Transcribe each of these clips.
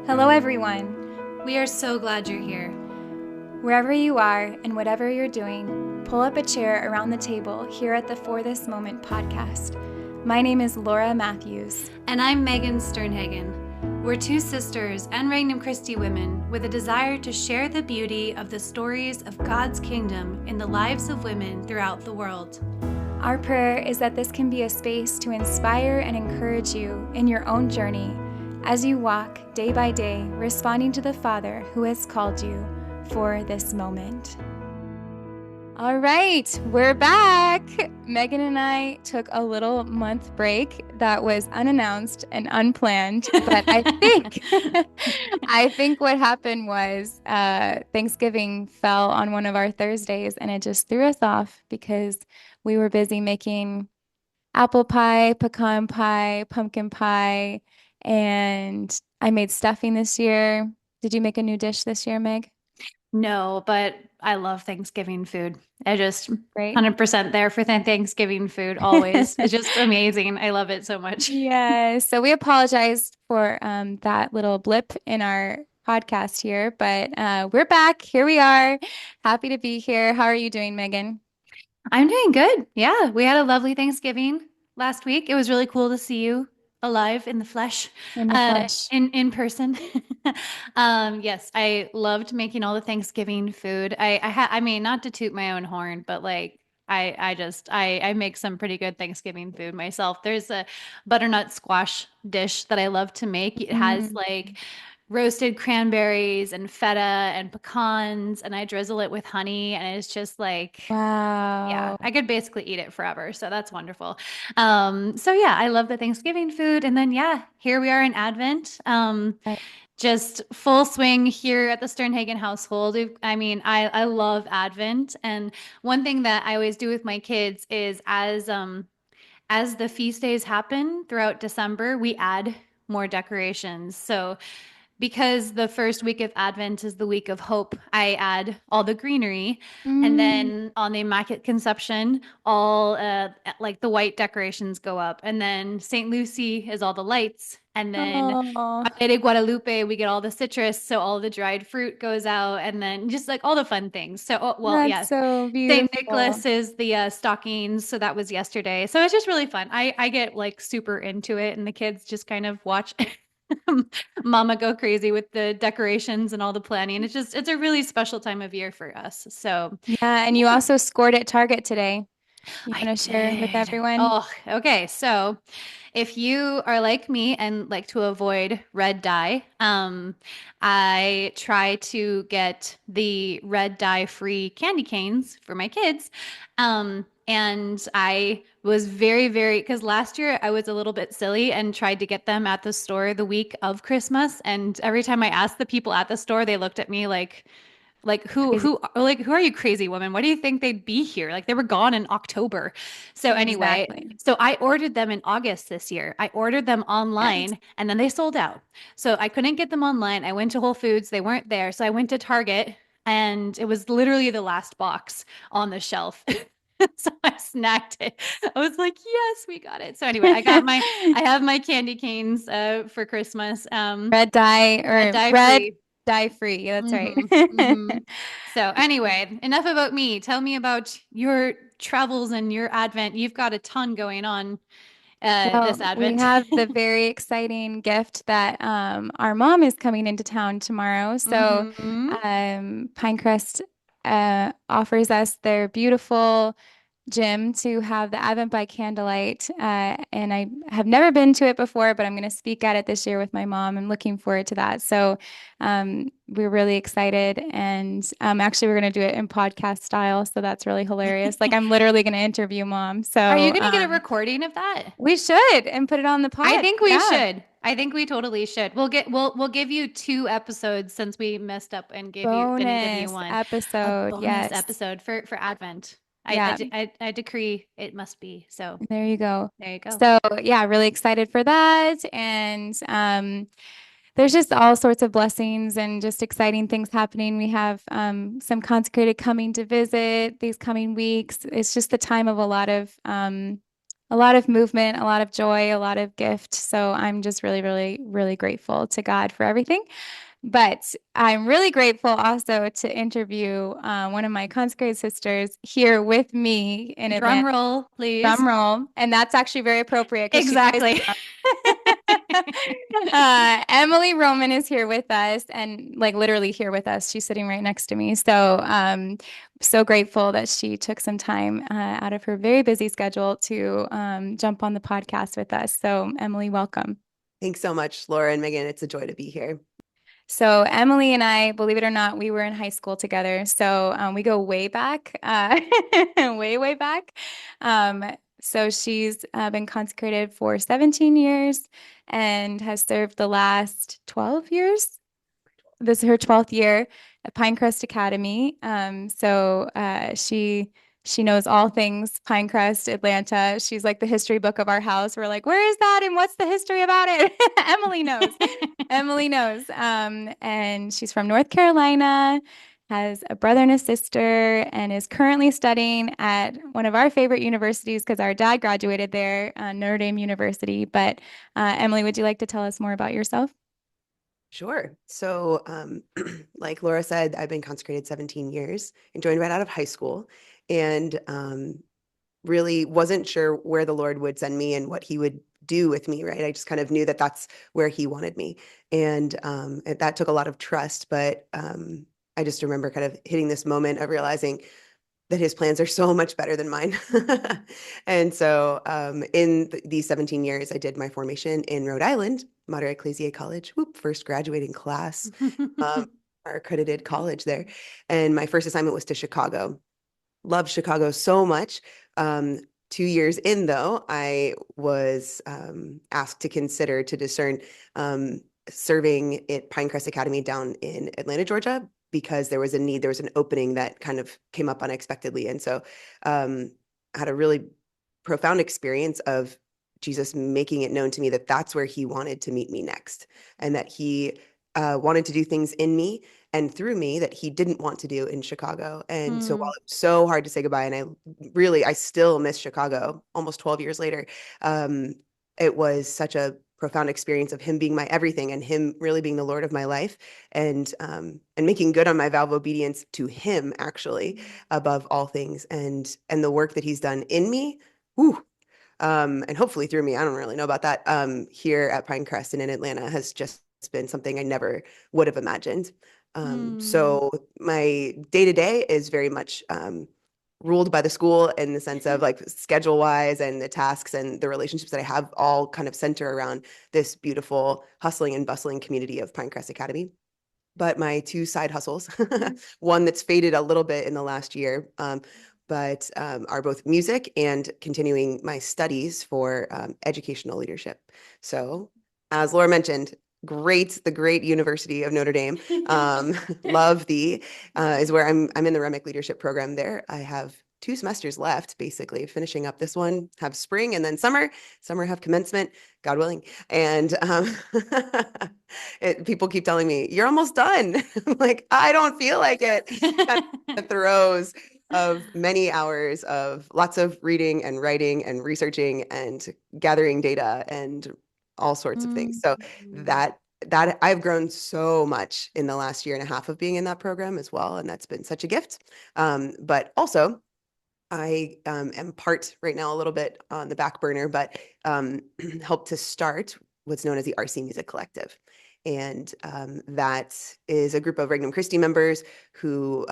Hello, everyone. We are so glad you're here. Wherever you are and whatever you're doing, pull up a chair around the table here at the For This Moment podcast. My name is Laura Matthews. And I'm Megan Sternhagen. We're two sisters and Regnum Christi women with a desire to share the beauty of the stories of God's kingdom in the lives of women throughout the world. Our prayer is that this can be a space to inspire and encourage you in your own journey as you walk day by day, responding to the Father who has called you for this moment. All right, we're back. Megan and I took a little month break that was unannounced and unplanned, but I think what happened was Thanksgiving fell on one of our Thursdays, and it just threw us off because we were busy making apple pie, pecan pie, pumpkin pie, and I made stuffing this year. Did you make a new dish this year, Meg? No, but I love Thanksgiving food. I just Great. 100% there for Thanksgiving food always. It's just amazing. I love it so much. Yeah, so we apologize for that little blip in our podcast here, but we're back. Here we are. Happy to be here. How are you doing, Megan? I'm doing good. Yeah, we had a lovely Thanksgiving last week. It was really cool to see you alive in the flesh, In the flesh. in person. Yes, I loved making all the Thanksgiving food. I mean, not to toot my own horn, but like I make some pretty good Thanksgiving food myself. There's a butternut squash dish that I love to make. It has Mm, like roasted cranberries and feta and pecans, and I drizzle it with honey, and it's just like, yeah, wow. I could basically eat it forever. So that's wonderful. So yeah, I love the Thanksgiving food. And then yeah, here we are in Advent. Just full swing here at the Sternhagen household. I love Advent. And one thing that I always do with my kids is as the feast days happen throughout December, we add more decorations. So because the first week of Advent is the week of hope, I add all the greenery. And Mm, then on the Immaculate Conception, all like the white decorations go up. And then St. Lucy is all the lights. And then oh, Our Lady of Guadalupe, we get all the citrus. So all the dried fruit goes out. And then just like all the fun things. So, oh, well, that's yeah. so St. beautiful. Nicholas is the stockings. So that was yesterday. So it's just really fun. I get like super into it. And the kids just kind of watch Mama go crazy with the decorations and all the planning. It's a really special time of year for us. So, Yeah, and you yeah, also scored at Target today. You I want to share with did. everyone? Oh, okay. So, if you are like me and like to avoid red dye, I try to get the red dye free candy canes for my kids. And I was very, because last year I was a little bit silly and tried to get them at the store the week of Christmas. And every time I asked the people at the store, they looked at me like Crazy. who are you, crazy woman? Why do you think they'd be here? Like they were gone in October. So anyway, Exactly. so I ordered them in August this year. I ordered them Yes. online and then they sold out. So I couldn't get them online. I went to Whole Foods, they weren't there. So I went to Target and it was literally the last box on the shelf. So I snagged it. I was like, yes, we got it. So anyway, I have my candy canes for Christmas. Red dye Red or dye red free. dye free. Yeah, that's right. Hmm hmm So anyway, enough about me. Tell me about your travels and your Advent. You've got a ton going on this Well, we Advent. have the very exciting gift that our mom is coming into town tomorrow. So Hmm Pinecrest offers us their beautiful gym to have the Advent by candlelight. And I have never been to it before, but I'm going to speak at it this year with my mom. I'm looking forward to that. So we're really excited. And actually, we're going to do it in podcast style. So that's really hilarious. Like, I'm literally going to interview mom. Are you So going to get a recording of that? we should and put it on the I pod. think we Yeah. should. I think we totally should. We'll give you two episodes since we messed up and didn't give you Bonus one. A episode. bonus Yes. episode for Advent. Yeah. I decree it must be. So There you go. there you go. So yeah, really excited for that. And there's just all sorts of blessings and just exciting things happening. We have some consecrated coming to visit these coming weeks. It's just the time of a lot of movement, a lot of joy, a lot of gift. So I'm just really, really, really grateful to God for everything. But I'm really grateful also to interview one of my consecrated sisters here with me in Drum Atlanta. roll, please. Drum roll. And that's actually very appropriate because she plays Exactly. the drum. Emily Roman is here with us and like literally here with us. She's sitting right next to me. So so grateful that she took some time out of her very busy schedule to jump on the podcast with us. So Emily, welcome. Thanks so much, Laura and Megan. It's a joy to be here. So Emily and I, believe it or not, we were in high school together. So we go way back, way, way back. Um, so she's been consecrated for 17 years and has served the last 12 years. This is her 12th year at Pinecrest Academy. She knows all things Pinecrest, Atlanta. She's like the history book of our house. We're like, where is that? And what's the history about it? Emily knows. Emily knows. And she's from North Carolina, has a brother and a sister, and is currently studying at one of our favorite universities because our dad graduated there, Notre Dame University. But Emily, would you like to tell us more about yourself? Sure. So, like Laura said, I've been consecrated 17 years and joined right out of high school, and really wasn't sure where the Lord would send me and what He would do with me, right? I just kind of knew that that's where He wanted me. And that took a lot of trust, but I just remember kind of hitting this moment of realizing that His plans are so much better than mine. And so in these 17 years, I did my formation in Rhode Island, Mater Ecclesiae College, whoop, first graduating class, our accredited college there. And my first assignment was to Chicago. Loved Chicago so much. 2 years in, though, I was asked to consider to discern serving at Pinecrest Academy down in Atlanta, Georgia, because there was a need, there was an opening that kind of came up unexpectedly. And so I had a really profound experience of Jesus making it known to me that that's where He wanted to meet me next, and that He wanted to do things in me and through me that He didn't want to do in Chicago. And so while it was so hard to say goodbye, and I still miss Chicago almost 12 years later, it was such a profound experience of Him being my everything and Him really being the Lord of my life, and making good on my vow of obedience to Him actually above all things, and the work that He's done in me. Whew, and hopefully through me, I don't really know about that, here at Pinecrest and in Atlanta has just been something I never would have imagined. So my day to day is very much ruled by the school in the sense of like schedule wise, and the tasks and the relationships that I have all kind of center around this beautiful hustling and bustling community of Pinecrest Academy. But my two side hustles, one that's faded a little bit in the last year, but are both music and continuing my studies for educational leadership. So, as Laura mentioned, the great University of Notre Dame, love thee, is where I'm in the REMIC leadership program there. I have 2 semesters left, basically finishing up this one, have spring and then summer have commencement, God willing. And people keep telling me, you're almost done. I'm like, I don't feel like it. The throes of many hours of lots of reading and writing and researching and gathering data and all sorts of things. So that I've grown so much in the last year and a half of being in that program as well. And that's been such a gift. But also, I am part right now a little bit on the back burner, but helped to start what's known as the RC Music Collective. And that is a group of Regnum Christi members who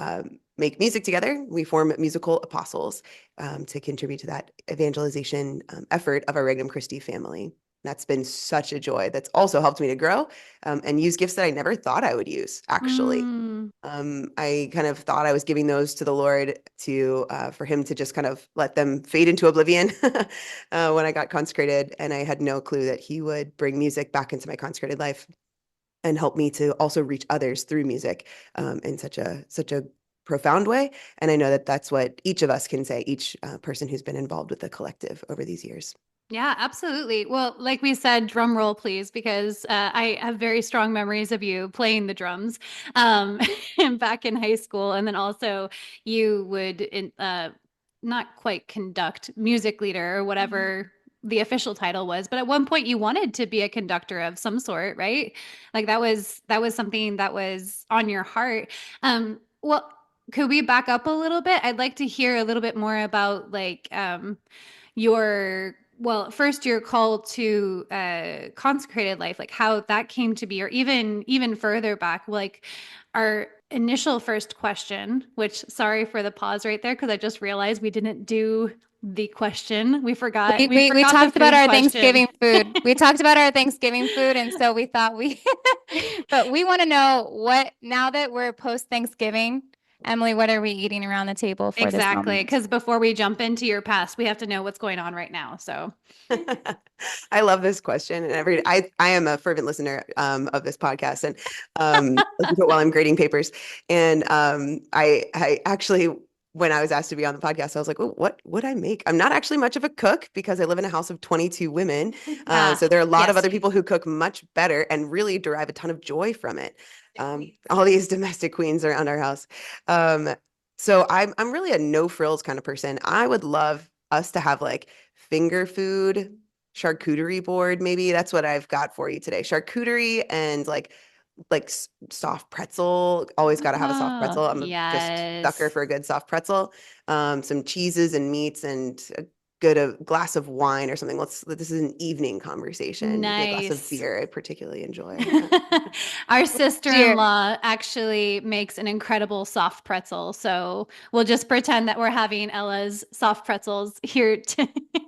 make music together. We form musical apostles to contribute to that evangelization effort of our Regnum Christi family. That's been such a joy. That's also helped me to grow and use gifts that I never thought I would use, actually. I kind of thought I was giving those to the Lord to for Him to just kind of let them fade into oblivion when I got consecrated. And I had no clue that He would bring music back into my consecrated life and help me to also reach others through music in such a profound way. And I know that that's what each of us can say, each person who's been involved with the collective over these years. Yeah, absolutely. Well, like we said, drum roll, please, because I have very strong memories of you playing the drums back in high school. And then also you would not quite conduct music leader or whatever the official title was, but at one point you wanted to be a conductor of some sort, right? Like that was something that was on your heart. Well, could we back up a little bit? I'd like to hear a little bit more about like your well, first your call to consecrated life, like how that came to be, or even further back, like our initial first question, which sorry for the pause right there, because I just realized we didn't do the question. We We forgot the talked about food our question. Thanksgiving food. We talked about our Thanksgiving food, and so we thought but we want to know what, now that we're post Thanksgiving, Emily, what are we eating around the table for this Exactly, moment? because before we jump into your past, we have to know what's going on right now. So I love this question, and I am a fervent listener of this podcast, and listen to it while I'm grading papers. And I actually, when I was asked to be on the podcast, I was like, oh, what would I make? I'm not actually much of a cook because I live in a house of 22 women. So there are a lot of yes. other people who cook much better and really derive a ton of joy from it. All these domestic queens around our house. So I'm really a no frills kind of person. I would love us to have like finger food, charcuterie board, maybe. That's what I've got for you today. Charcuterie and like soft pretzel. Always got to have a soft Oh, pretzel. I'm just sucker yes. for a good soft pretzel. Some cheeses and meats and a glass of wine or something. This is an evening conversation. Maybe a glass of Nice. beer I particularly enjoy. Our Dear. sister-in-law actually makes an incredible soft pretzel. So we'll just pretend that we're having Ella's soft pretzels here.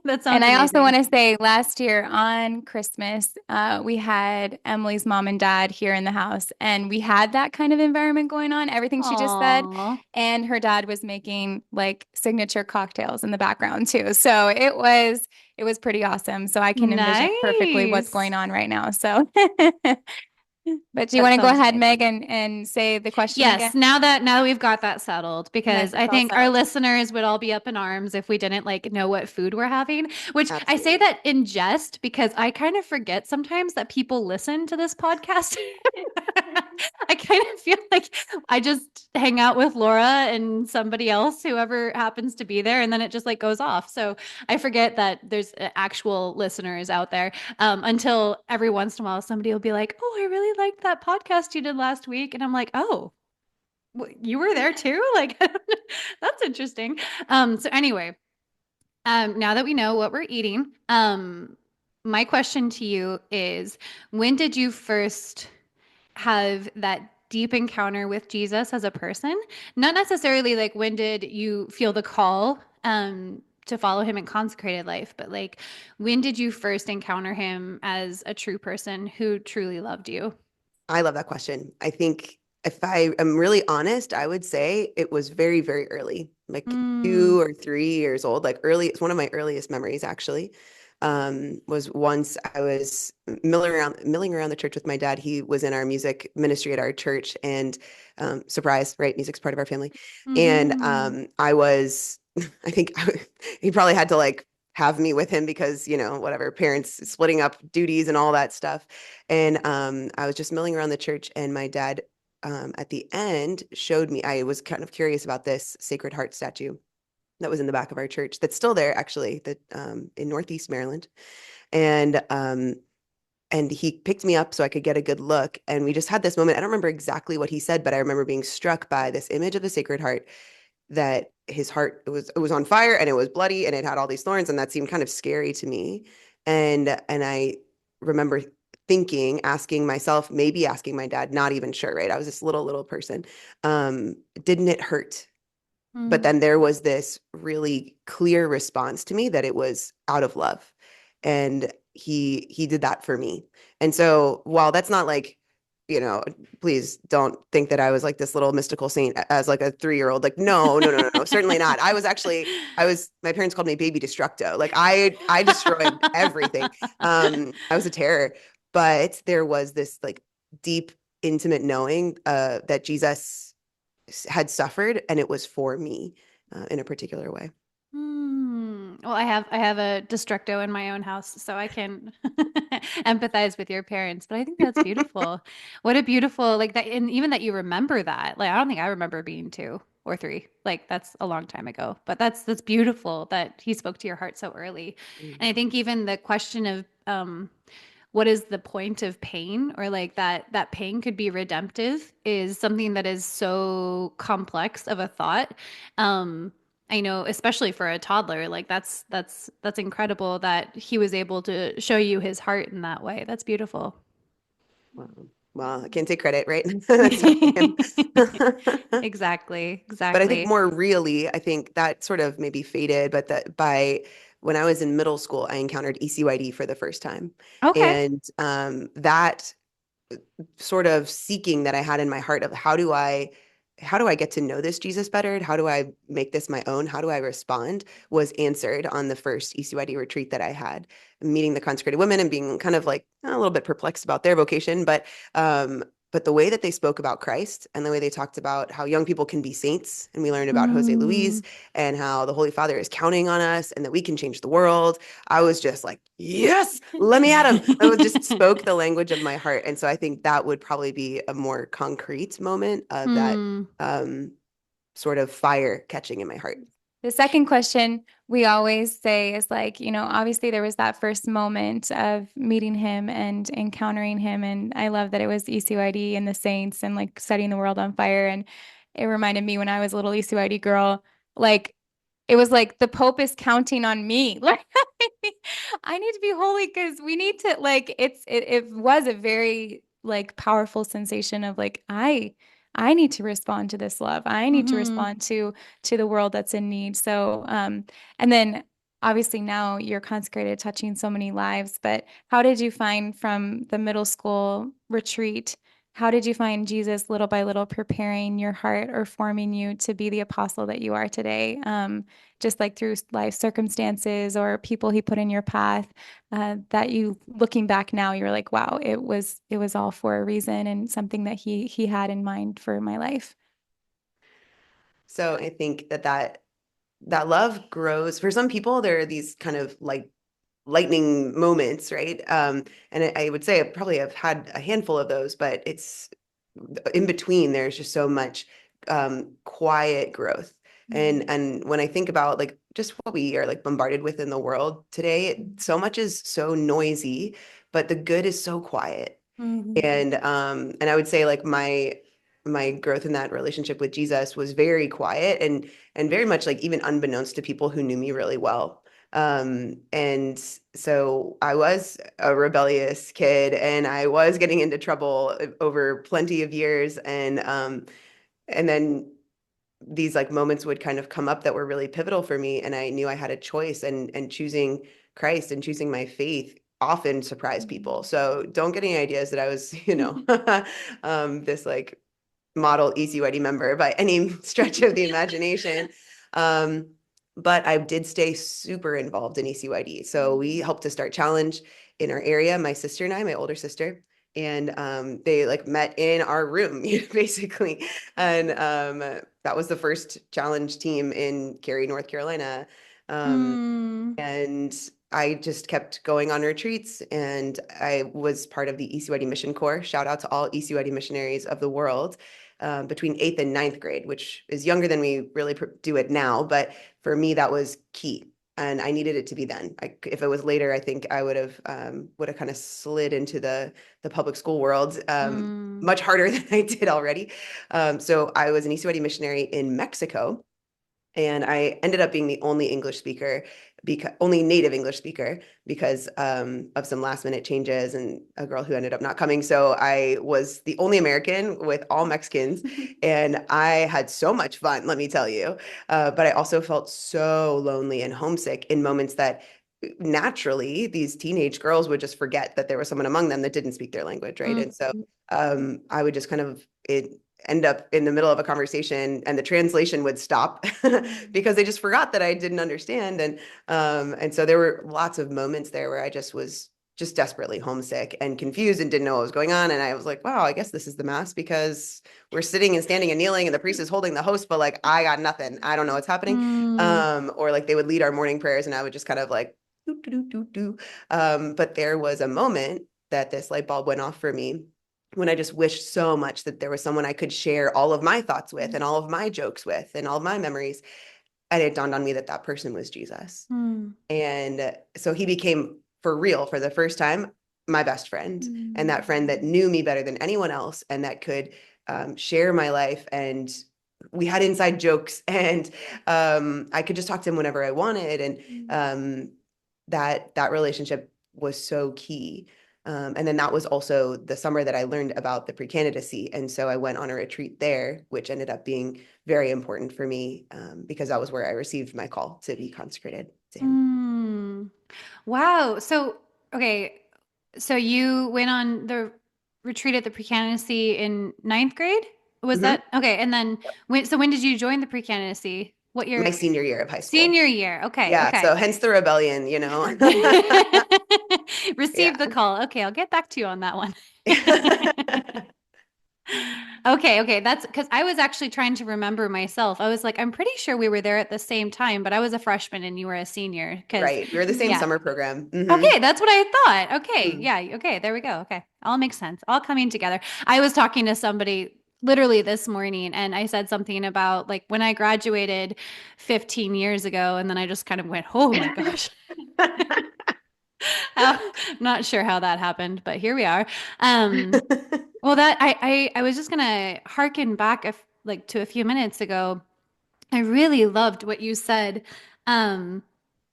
That And sounds I also want amazing. to say last year on Christmas, we had Emily's mom and dad here in the house, and we had that kind of environment going on, everything she just said. Aw, And her dad was making like signature cocktails in the background too. So it was pretty awesome. So I can envision perfectly what's nice. going on right now. So but do you That want to go sounds ahead, amazing. Meg, and say the question again? Yes, now that we've got that settled, Nice, because it's I all think our settled. listeners would all be up in arms if we didn't like know what food we're having, which I say Absolutely. that in jest because I kind of forget sometimes that people listen to this podcast. I kind of feel like I just hang out with Laura and somebody else, whoever happens to be there, and then it just like goes off. So I forget that there's actual listeners out there, until every once in a while somebody will be like, "Oh, I really liked that podcast you did last week," and I'm like, "Oh, you were there too?" Like, that's interesting. So anyway, now that we know what we're eating, my question to you is, when did you first have that deep encounter with Jesus as a person? Not necessarily like when did you feel the call to follow him in consecrated life, but like when did you first encounter him as a true person who truly loved you? I love that question. I think if I am really honest, I would say it was very, very early, like Mm. 2 or 3 years old, like early. It's one of my earliest memories, actually. Was once I was milling around the church with my dad. He was in our music ministry at our church, and surprise, right? Music's part of our family. And Mm-hmm. I was, I think he probably had to like have me with him because, whatever, parents splitting up duties and all that stuff. And I was just milling around the church, and my dad, at the end, showed me. I was kind of curious about this Sacred Heart statue that was in the back of our church. That's still there, actually, that in Northeast Maryland. And he picked me up so I could get a good look. And we just had this moment. I don't remember exactly what he said, but I remember being struck by this image of the Sacred Heart, that his heart, it was on fire and it was bloody and it had all these thorns, and that seemed kind of scary to me. And I remember asking myself, maybe asking my dad, not even sure, right? I was this little person. Didn't it hurt? But then there was this really clear response to me that it was out of love. And he did that for me. And so while that's not like, please don't think that I was like this little mystical saint as like a 3-year-old. Like, no, no, no, no, no, certainly not. My parents called me baby destructo. Like I destroyed everything. I was a terror, but there was this like deep, intimate knowing that Jesus had suffered, and it was for me in a particular way. Well, I have a Destructo in my own house, so I can empathize with your parents. But I think that's beautiful. What a beautiful like that, and even that you remember that. Like I don't think I remember being two. or 3. Like that's a long time ago, but that's beautiful that he spoke to your heart so early. And I think even the question of what is the point of pain, or like that pain could be redemptive, is something that is so complex of a thought. I know, especially for a toddler, like that's incredible that he was able to show you his heart in that way. That's beautiful. Wow. Well, I can't take credit, right? That's definitely him. Exactly. But I think Exactly. more really, I think that sort of maybe faded, but that by when I was in middle school, I encountered ECYD for the first time. Okay. And that sort of seeking that I had in my heart of how do I get to know this Jesus better? How do I make this my own? How do I respond? Was answered on the first ECYD retreat that I had, meeting the consecrated women and being kind of like a little bit perplexed about their vocation, but the way that they spoke about Christ and the way they talked about how young people can be saints, and we learned about Jose Luis Mm. and how the Holy Father is counting on us and that we can change the world. I was just like, yes, let me at him. I just spoke the language of my heart. And so I think that would probably be a more concrete moment of that Mm. sort of fire catching in my heart. The second question we always say is like, obviously there was that first moment of meeting him and encountering him. And I love that it was ECYD and the saints and like setting the world on fire. And it reminded me when I was a little ECYD girl, like it was like the Pope is counting on me. Like I need to be holy because we need to like it was a very like powerful sensation of like I need to respond to this love. I need to Mhm. respond to the world that's in need. So and then obviously now you're consecrated, touching so many lives, but how did you find from the middle school retreat? How did you find Jesus little by little preparing your heart or forming you to be the apostle that you are today? Just like through life circumstances or people he put in your path, that you looking back now, you're like, wow, it was all for a reason and something that he had in mind for my life. So I think that love grows. For some people, there are these kind of like lightning moments, right? And I would say I probably have had a handful of those, but it's in between. There's just so much quiet growth. And when I think about like just what we are like bombarded with in the world today, so much is so noisy, but the good is so quiet. Mhm. And I would say like my growth in that relationship with Jesus was very quiet and very much like even unbeknownst to people who knew me really well. And so I was a rebellious kid and I was getting into trouble over plenty of years. And then these like moments would kind of come up that were really pivotal for me. And I knew I had a choice, and choosing Christ and choosing my faith often surprised people. So don't get any ideas that I was, this like model ECYD member by any stretch of the imagination. Um, but I did stay super involved in ECYD. So we helped to start Challenge in our area, my sister and I, my older sister. And they like met in our room, basically. And that was the first Challenge team in Cary, North Carolina. Um, Mm. and I just kept going on retreats, and I was part of the ECYD Mission Corps. Shout out to all ECYD missionaries of the world, between 8th and 9th grade, which is younger than we really do it now. But for me, that was key. And I needed it to be then. If it was later, I think I would have kind of slid into the public school world, Mm. much harder than I did already. So I was an ECYD missionary in Mexico, and I ended up being the only English speaker, only native English speaker, because of some last minute changes and a girl who ended up not coming. So I was the only American with all Mexicans, and I had so much fun, let me tell you. But I also felt so lonely and homesick in moments that naturally these teenage girls would just forget that there was someone among them that didn't speak their language, right? And so I would just kind of end up in the middle of a conversation and the translation would stop because they just forgot that I didn't understand. And so there were lots of moments there where I just was just desperately homesick and confused and didn't know what was going on. And I was like, wow, I guess this is the mass, because we're sitting and standing and kneeling and the priest is holding the host, but like, I got nothing. I don't know what's happening. Mm. Or like they would lead our morning prayers and I would just kind of like, doo, doo, doo, doo, doo. But there was a moment that this light bulb went off for me when I just wished so much that there was someone I could share all of my thoughts with and all of my jokes with and all of my memories. And it dawned on me that that person was Jesus. Mm. And so he became, for real, for the first time, my best friend, and that friend that Mm. knew me better than anyone else and that could share my life. And we had inside jokes, and I could just talk to him whenever I wanted. And that relationship was so key. And then that was also the summer that I learned about the pre-candidacy. And so I went on a retreat there, which ended up being very important for me, because that was where I received my call to be consecrated to him. Mm. Wow. So, okay. So you went on the retreat at the pre-candidacy in ninth grade? Was Mhm. that okay? And then when did you join the pre-candidacy? What My year? senior year of high school. Senior year. Okay. Yeah, Okay. so hence the rebellion, you know. Received Yeah. the call. Okay, I'll get back to you on that one. Okay, okay. That's because I was actually trying to remember myself. I was like, I'm pretty sure we were there at the same time, but I was a freshman and you were a senior. Because, Right. We were the same yeah. summer program. Okay, that's what I thought. Okay, Mm. yeah. Okay, there we go. Okay, all makes sense. All coming together. I was talking to somebody literally this morning and I said something about like when I graduated 15 years ago, and then I just kind of went, oh my gosh. I'm not sure how that happened, but here we are. Well, that I was just gonna harken back like to a few minutes ago. I really loved what you said, um,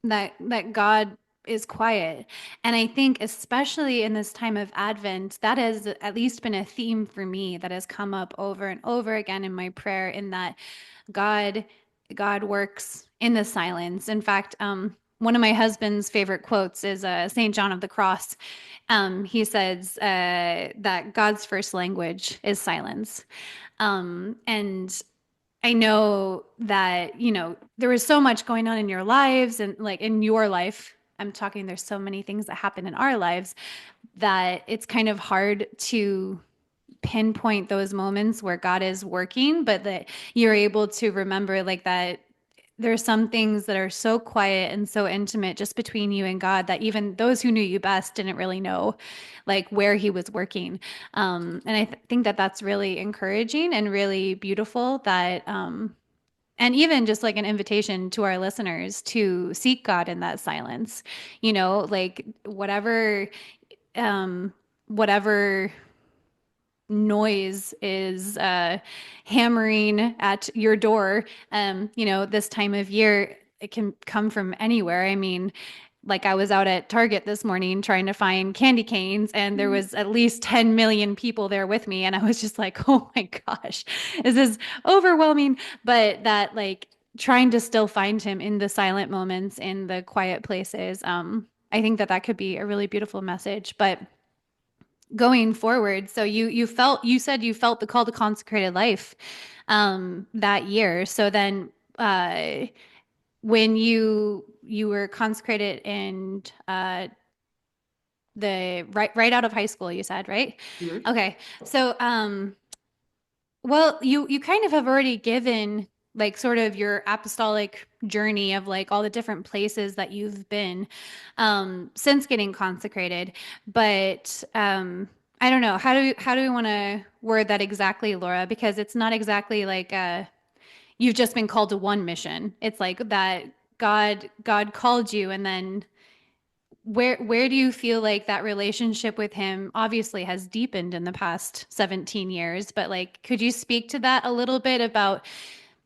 that God is quiet, and I think especially in this time of Advent, that has at least been a theme for me that has come up over and over again in my prayer. In that God God works in the silence. In fact, one of my husband's favorite quotes is St. John of the Cross. He says that God's first language is silence. And I know that, there was so much going on in your lives and like in your life. I'm talking, there's so many things that happen in our lives that it's kind of hard to pinpoint those moments where God is working, but that you're able to remember like that there are some things that are so quiet and so intimate just between you and God that even those who knew you best didn't really know like where he was working. And I think that that's really encouraging and really beautiful that, and even just like an invitation to our listeners to seek God in that silence, like whatever noise is hammering at your door, this time of year, it can come from anywhere. I mean, like I was out at Target this morning trying to find candy canes, and there was at least 10 million people there with me. And I was just like, oh my gosh, this is overwhelming. But that, like, trying to still find him in the silent moments, in the quiet places, I think that could be a really beautiful message. But going forward, so you said you felt the call to consecrated life that year. So then when you were consecrated in the right out of high school, you said, right? Mhm. Okay. So well, you kind of have already given like sort of your apostolic journey of like all the different places that you've been since getting consecrated. But I don't know, how do we want to word that exactly, Laura? Because it's not exactly like you've just been called to one mission. It's like that God called you, and then where do you feel like that relationship with him obviously has deepened in the past 17 years, but like could you speak to that a little bit about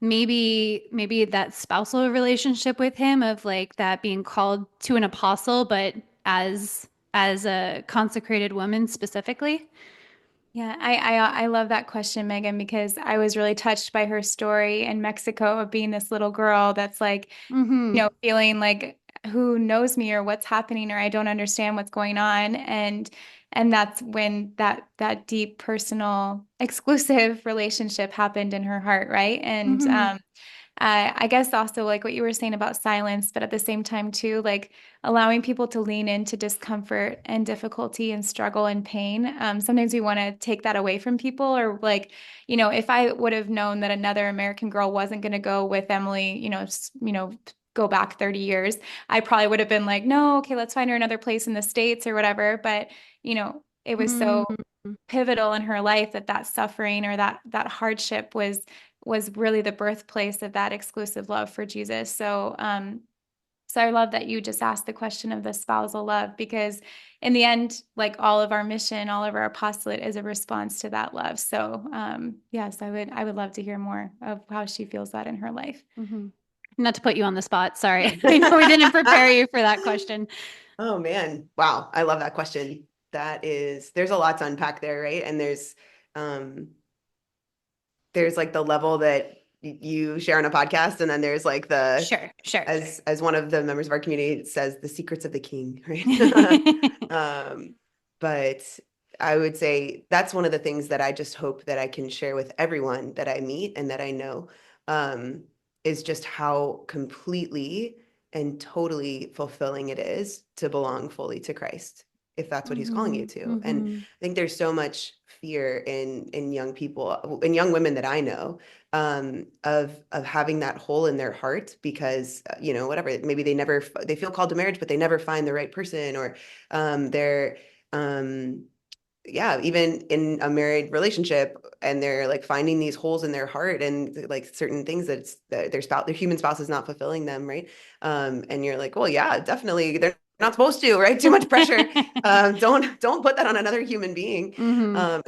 maybe that spousal relationship with him, of like that being called to an apostle but as a consecrated woman specifically? Yeah, I love that question, Megan, because I was really touched by her story in Mexico of being this little girl that's like, Mm-hmm. feeling like who knows me or what's happening or I don't understand what's going on. And that's when that deep personal exclusive relationship happened in her heart, right? And Mm-hmm. I guess also like what you were saying about silence, but at the same time too, like allowing people to lean into discomfort and difficulty and struggle and pain. Sometimes we want to take that away from people, or like, if I would have known that another American girl wasn't going to go with Emily, go back 30 years, I probably would have been like, no, okay, let's find her another place in the States or whatever. But, it was Mm-hmm. so pivotal in her life, that suffering or that hardship was really the birthplace of that exclusive love for Jesus. So I love that you just asked the question of the spousal love, because in the end, like all of our mission, all of our apostolate is a response to that love. So yes, I would love to hear more of how she feels that in her life. Mm-hmm. Not to put you on the spot. Sorry. I know we didn't prepare you for that question. Oh man. Wow. I love that question. There's a lot to unpack there, right? And there's like the level that you share on a podcast, and then there's like Sure. as one of the members of our community says, the secrets of the king, right? But I would say that's one of the things that I just hope that I can share with everyone that I meet and that I know, is just how completely and totally fulfilling it is to belong fully to Christ, if that's what he's calling you to. And I think there's so much fear in young people, in young women that I know, of having that hole in their heart because, whatever, maybe they feel called to marriage, but they never find the right person, or they're, even in a married relationship, and they're like finding these holes in their heart and like certain things that their human spouse is not fulfilling them, right? And you're like, well, yeah, definitely, they're not supposed to, right? Too much pressure. Don't put that on another human being.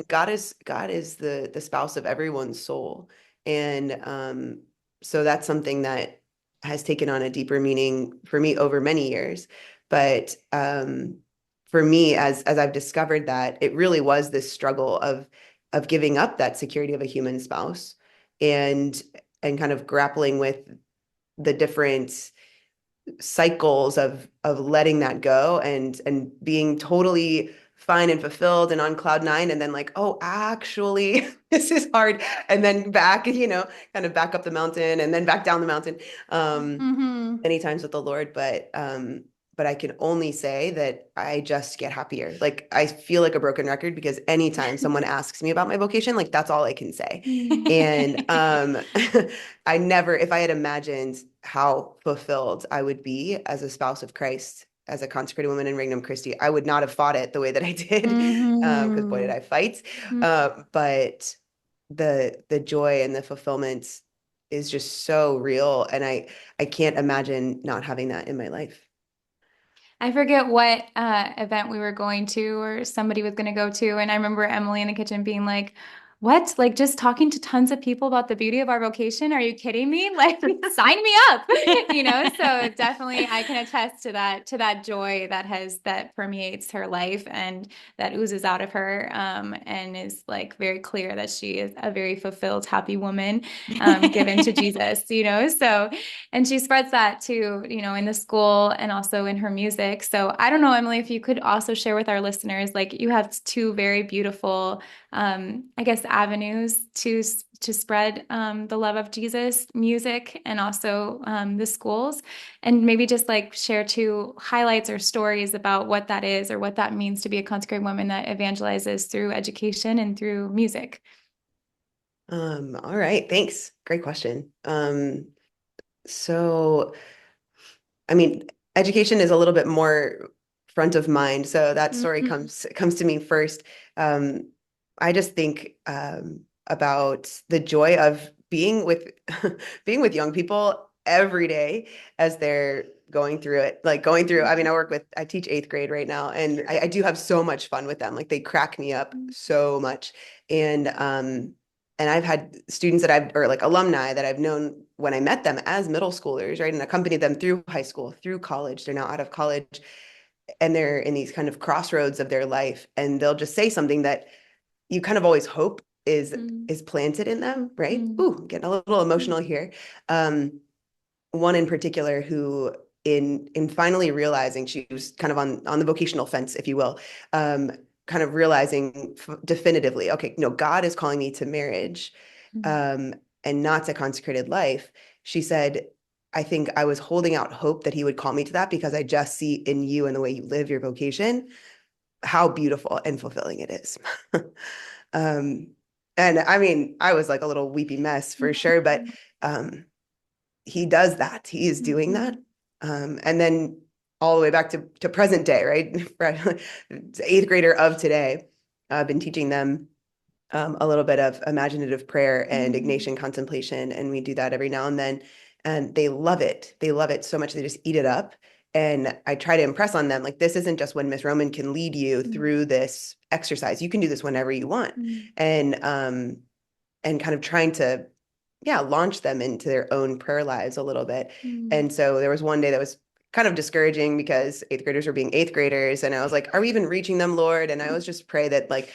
God is the spouse of everyone's soul, and so that's something that has taken on a deeper meaning for me over many years. But for me, as I've discovered, that it really was this struggle of giving up that security of a human spouse, and kind of grappling with the different cycles of letting that go, and being totally fine and fulfilled and on cloud nine, and then like, oh, actually this is hard, and then back, kind of back up the mountain and then back down the mountain, many times with the Lord. But I can only say that I just get happier. Like, I feel like a broken record, because anytime someone asks me about my vocation, like, that's all I can say. And if I had imagined how fulfilled I would be as a spouse of Christ, as a consecrated woman in Regnum Christi, I would not have fought it the way that I did, because boy, did I fight. But the joy and the fulfillment is just so real, and I can't imagine not having that in my life. I forget what event we were going to, or somebody was going to go to. And I remember Emily in the kitchen being like, what? Like, just talking to tons of people about the beauty of our vocation? Are you kidding me? Like, sign me up, So definitely I can attest to that joy that permeates her life and that oozes out of her, and is like very clear that she is a very fulfilled, happy woman, given to Jesus, So, and she spreads that too, in the school and also in her music. So I don't know, Emily, if you could also share with our listeners, like, you have two very beautiful, I guess, avenues to spread the love of Jesus: music and also the schools, and maybe just like share two highlights or stories about what that is, or what that means to be a consecrated woman that evangelizes through education and through music. All right, thanks. Great question. So, I mean, education is a little bit more front of mind, so that story comes to me first. I just think about the joy of being with being with young people every day as they're going through it. I mean, I teach 8th grade right now, and I do have so much fun with them. Like, they crack me up so much. And I've had students or like alumni that I've known when I met them as middle schoolers, right? And accompanied them through high school, through college. They're now out of college, and they're in these kind of crossroads of their life. And they'll just say something that you kind of always hope is planted in them, right? Ooh, I'm getting a little emotional here. One in particular who, in finally realizing, she was kind of on the vocational fence, if you will, kind of realizing definitively, okay, no, God is calling me to marriage, and not to consecrated life. She said, I think I was holding out hope that he would call me to that, because I just see in you and the way you live your vocation how beautiful and fulfilling it is. And I mean, I was like a little weepy mess for sure, but he does that. He is doing that. And then all the way back to present day, right? 8th grader of today. I've been teaching them a little bit of imaginative prayer and Ignatian contemplation, and we do that every now and then. And they love it. They love it so much they just eat it up. And I try to impress on them, like, this isn't just when Miss Roman can lead you through this exercise. You can do this whenever you want. And kind of trying to, launch them into their own prayer lives a little bit. And so there was one day that was kind of discouraging because eighth graders were being eighth graders. And I was like, are we even reaching them, Lord? And I always just pray that, like,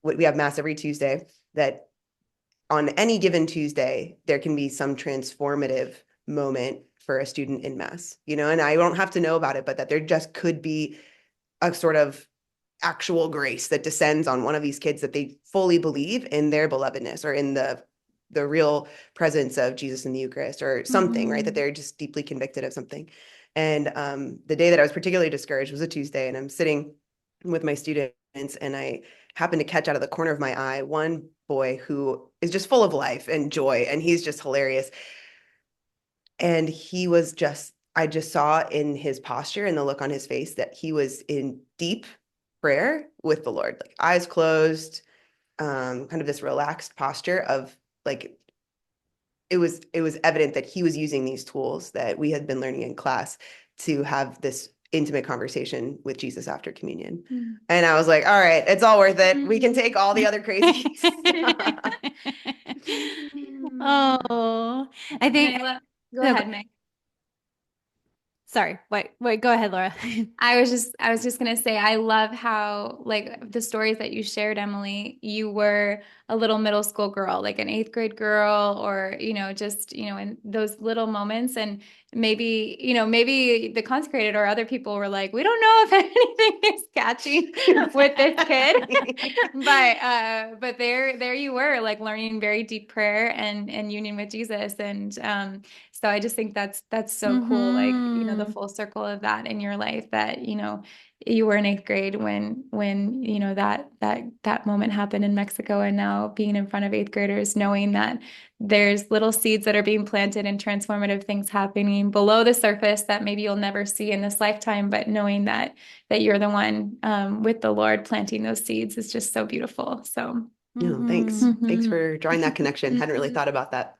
we have mass every Tuesday, that on any given Tuesday, there can be some transformative moment for a student in mass, and I don't have to know about it, but that there just could be a sort of actual grace that descends on one of these kids, that they fully believe in their belovedness or in the real presence of Jesus in the Eucharist or something, right? That they're just deeply convicted of something. And the day that I was particularly discouraged was a Tuesday, and I'm sitting with my students, and I happened to catch out of the corner of my eye one boy who is just full of life and joy, and he's just hilarious. And he was I just saw in his posture and the look on his face that he was in deep prayer with the Lord, like eyes closed, kind of this relaxed posture of, like, it was evident that he was using these tools that we had been learning in class to have this intimate conversation with Jesus after communion. And I was like, all right, it's all worth it. We can take all the other crazy stuff. Oh, I think. Go ahead, Meg. Sorry. Wait, go ahead, Laura. I was just gonna say, I love how, like, the stories that you shared, Emily, you were a little middle school girl, like an eighth grade girl, or, just, in those little moments. And maybe the Consecrated or other people were like, we don't know if anything is catching with this kid. but there you were, like, learning very deep prayer and union with Jesus. And so I just think that's so cool, like, the full circle of that in your life, that, you were in eighth grade when that moment happened in Mexico, and now being in front of eighth graders, knowing that there's little seeds that are being planted and transformative things happening below the surface that maybe you'll never see in this lifetime, but knowing that you're the one with the Lord planting those seeds is just so beautiful. So thanks. Thanks for drawing that connection. Hadn't really thought about that.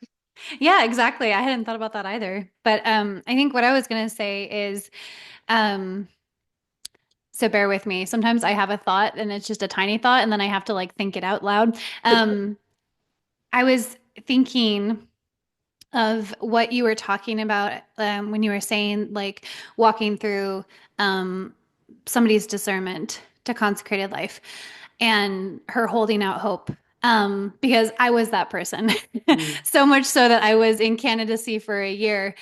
Yeah, exactly. I hadn't thought about that either. But I think what I was going to say is, so bear with me. Sometimes I have a thought and it's just a tiny thought, and then I have to, like, think it out loud. I was thinking of what you were talking about when you were saying, like, walking through somebody's discernment to consecrated life and her holding out hope. Because I was that person, so much so that I was in candidacy for a year,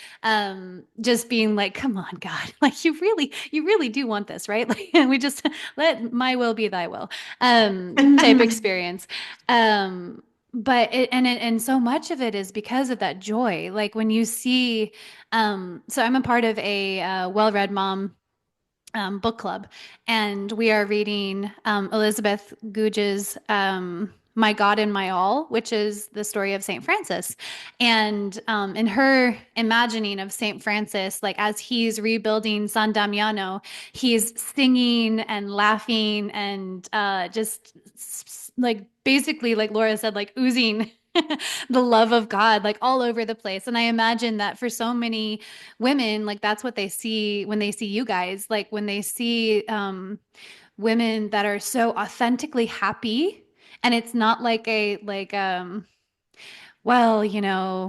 just being like, come on, God, like, you really do want this, right? Like, we just let my will be thy will, type experience. But and so much of it is because of that joy. Like, when you see, so I'm a part of a well-read mom book club, and we are reading Elizabeth Gouge's My God and My All, which is the story of Saint Francis. And in her imagining of Saint Francis, like, as he's rebuilding San Damiano, he's singing and laughing and just, like, basically, like Laura said, like, oozing the love of God, like, all over the place. And I imagine that for so many women, like, that's what they see when they see you guys, like, when they see women that are so authentically happy. And it's not like well,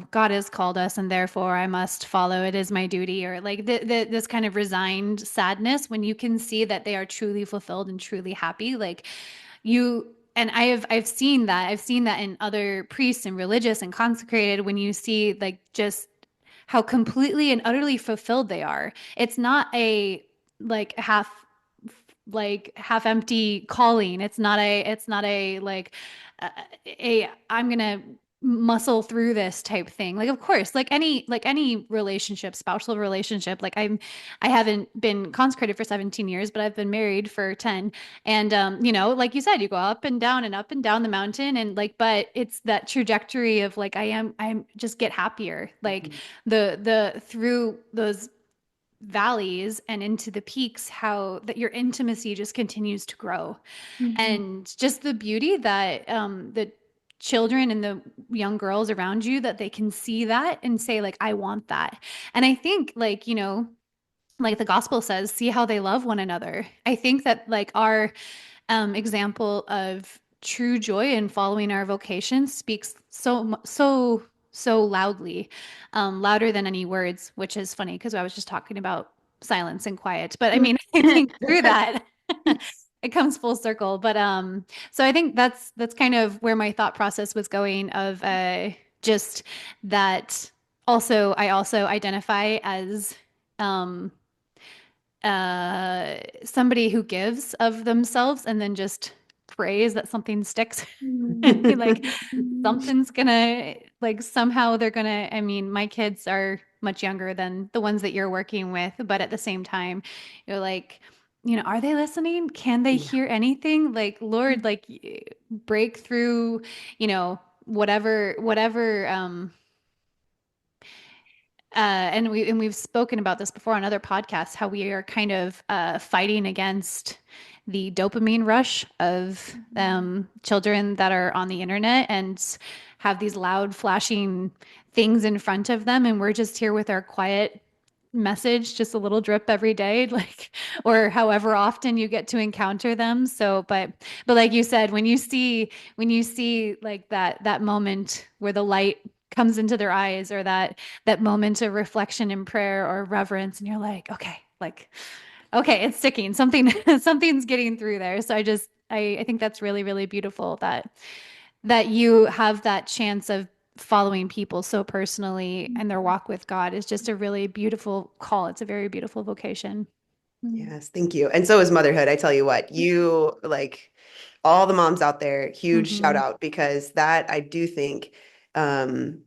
God has called us and therefore I must follow. It is my duty, or like this kind of resigned sadness, when you can see that they are truly fulfilled and truly happy. Like, and I've seen that. I've seen that in other priests and religious and consecrated, when you see, like, just how completely and utterly fulfilled they are. It's not a, like, half empty calling. It's not a like I'm gonna muscle through this type thing. Like, of course, like any relationship, spousal relationship, like, I haven't been consecrated for 17 years, but I've been married for 10. And like you said, you go up and down the mountain, and, like, but it's that trajectory of, like, I'm just get happier, like, the through those valleys and into the peaks, how that your intimacy just continues to grow. And just the beauty that the children and the young girls around you, that they can see that and say like, I want that. And I think like, you know, like the gospel says, see how they love one another. I think that like our example of true joy in following our vocation speaks so loudly, louder than any words, which is funny because I was just talking about silence and quiet. But I mean, I think through that, it comes full circle. But so I think that's kind of where my thought process was going of just that. Also, I also identify as um somebody who gives of themselves and then just prays that something sticks. Like something's gonna, like somehow they're gonna, I mean, my kids are much younger than the ones that you're working with, but at the same time, you're like, you know, are they listening? Can they Yeah. hear anything? Like, Lord, like break through, you know, whatever and we've spoken about this before on other podcasts, how we are kind of fighting against the dopamine rush of children that are on the internet and have these loud flashing things in front of them, and we're just here with our quiet message, just a little drip every day, like, or however often you get to encounter them. So but like you said, when you see like that moment where the light comes into their eyes, or that moment of reflection in prayer or reverence, and you're like, okay, it's sticking. Something's getting through there. So I think that's really, really beautiful that you have that chance of following people so personally, and their walk with God is just a really beautiful call. It's a very beautiful vocation. Yes, thank you. And so is motherhood. I tell you what, you like all the moms out there, huge shout Mm-hmm. out, because that I do think um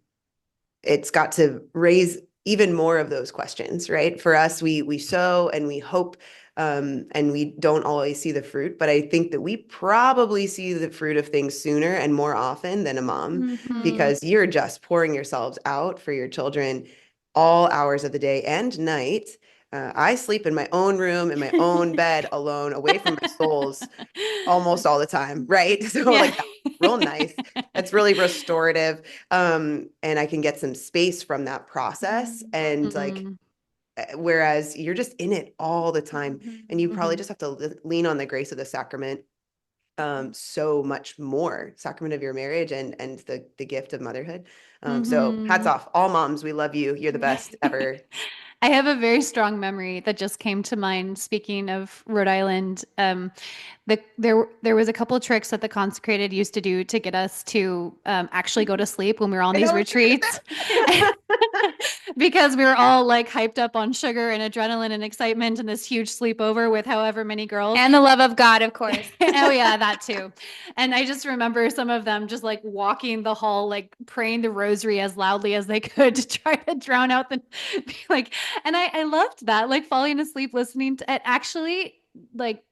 it's got to raise even more of those questions, right? For us, we sow and we hope, and we don't always see the fruit, but I think that we probably see the fruit of things sooner and more often than a mom, Mm-hmm. because you're just pouring yourselves out for your children all hours of the day and night. I sleep in my own room, in my own bed, alone, away from my souls almost all the time, right? So Yeah. like that's real nice. That's really restorative. And I can get some space from that process. And like, Mm-hmm. whereas you're just in it all the time, and you probably Mm-hmm. just have to lean on the grace of the sacrament so much more, sacrament of your marriage and the gift of motherhood. So hats Mm-hmm. off, all moms, we love you. You're the best ever. I have a very strong memory that just came to mind. Speaking of Rhode Island, there was a couple tricks that the Consecrated used to do to get us to actually go to sleep when we were on I these know what you're gonna retreats, say. because we were all like hyped up on sugar and adrenaline and excitement and this huge sleepover with however many girls. And the love of God, of course. Oh yeah, that too. And I just remember some of them just like walking the hall, like praying the rosary as loudly as they could to try to drown out the like. And I loved that, like falling asleep listening to it. Actually, like